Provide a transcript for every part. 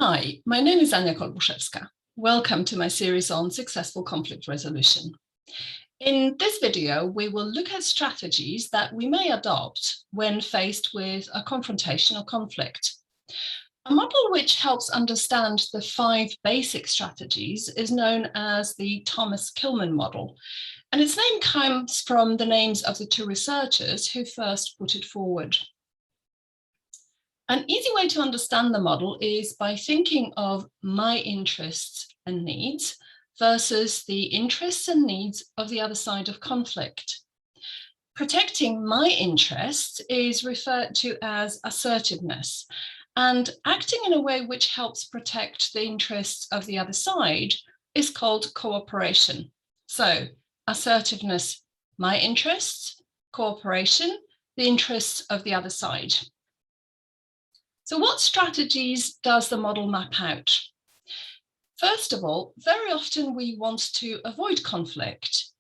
Hi, my name is Ania Kolbuszewska. Welcome to my series on successful conflict resolution. In this video, we will look at strategies that we may adopt when faced with a confrontation or conflict. A model which helps understand the 5 basic strategies is known as the Thomas Kilmann model, and its name comes from the names of the 2 researchers who first put it forward. An easy way to understand the model is by thinking of my interests and needs versus the interests and needs of the other side of conflict. Protecting my interests is referred to as assertiveness, and acting in a way which helps protect the interests of the other side is called cooperation. So, assertiveness, my interests; cooperation, the interests of the other side. So what strategies does the model map out? First of all, very often we want to avoid conflict,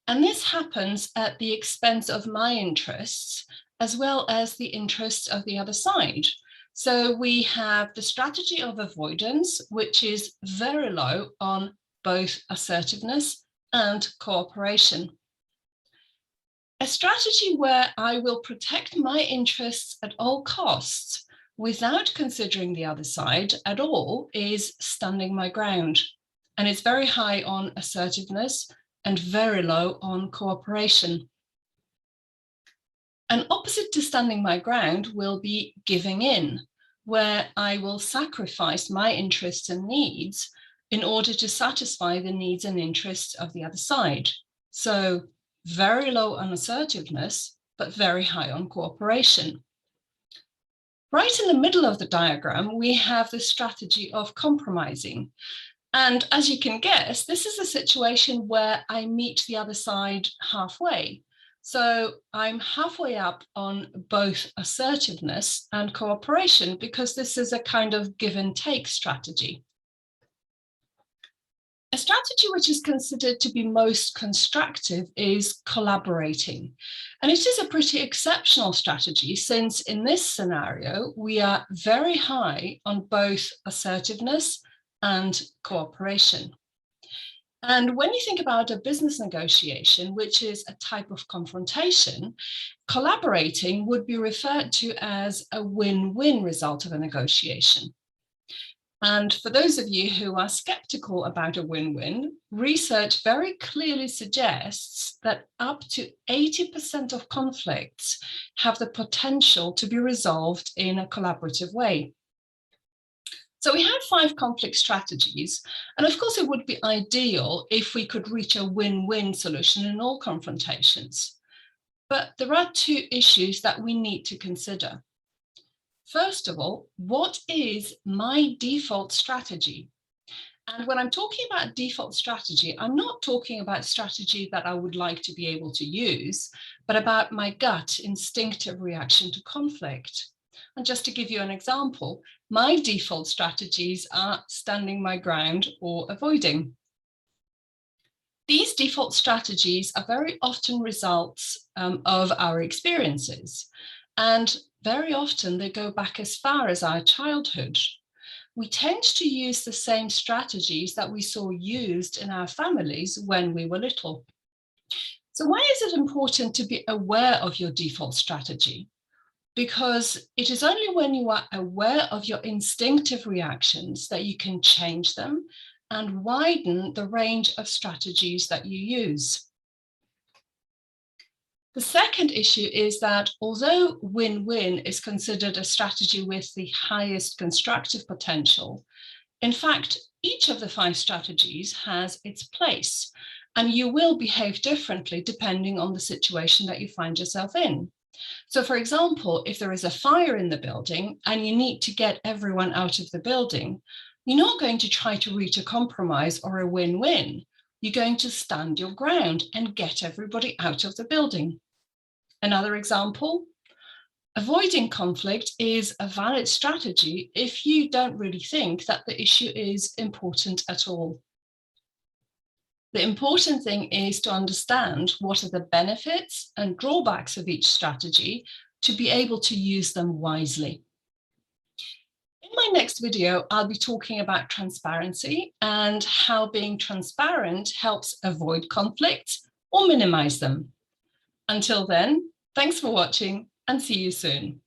and this happens at the expense of my interests as well as the interests of the other side. So we have the strategy of avoidance, which is very low on both assertiveness and cooperation. A strategy where I will protect my interests at all costs without considering the other side at all is standing my ground. And it's very high on assertiveness and very low on cooperation. An opposite to standing my ground will be giving in, where I will sacrifice my interests and needs in order to satisfy the needs and interests of the other side. So very low on assertiveness, but very high on cooperation. Right in the middle of the diagram, we have the strategy of compromising. And as you can guess, this is a situation where I meet the other side halfway. So I'm halfway up on both assertiveness and cooperation because this is a kind of give and take strategy. A strategy which is considered to be most constructive is collaborating. And it is a pretty exceptional strategy since in this scenario, we are very high on both assertiveness and cooperation. And when you think about a business negotiation, which is a type of confrontation, collaborating would be referred to as a win-win result of a negotiation. And for those of you who are skeptical about a win-win, research very clearly suggests that up to 80% of conflicts have the potential to be resolved in a collaborative way. So we have 5 conflict strategies, and of course it would be ideal if we could reach a win-win solution in all confrontations. But there are 2 issues that we need to consider. First of all, what is my default strategy? And when I'm talking about default strategy, I'm not talking about strategy that I would like to be able to use, but about my gut instinctive reaction to conflict. And just to give you an example, my default strategies are standing my ground or avoiding. These default strategies are very often results of our experiences. And very often they go back as far as our childhood. We tend to use the same strategies that we saw used in our families when we were little. So why is it important to be aware of your default strategy? Because it is only when you are aware of your instinctive reactions that you can change them and widen the range of strategies that you use. The second issue is that although win-win is considered a strategy with the highest constructive potential, in fact, each of the 5 strategies has its place, and you will behave differently depending on the situation that you find yourself in. So for example, if there is a fire in the building and you need to get everyone out of the building, you're not going to try to reach a compromise or a win-win. You're going to stand your ground and get everybody out of the building. Another example, avoiding conflict is a valid strategy if you don't really think that the issue is important at all. The important thing is to understand what are the benefits and drawbacks of each strategy to be able to use them wisely. In my next video, I'll be talking about transparency and how being transparent helps avoid conflicts or minimize them. Until then, thanks for watching and see you soon.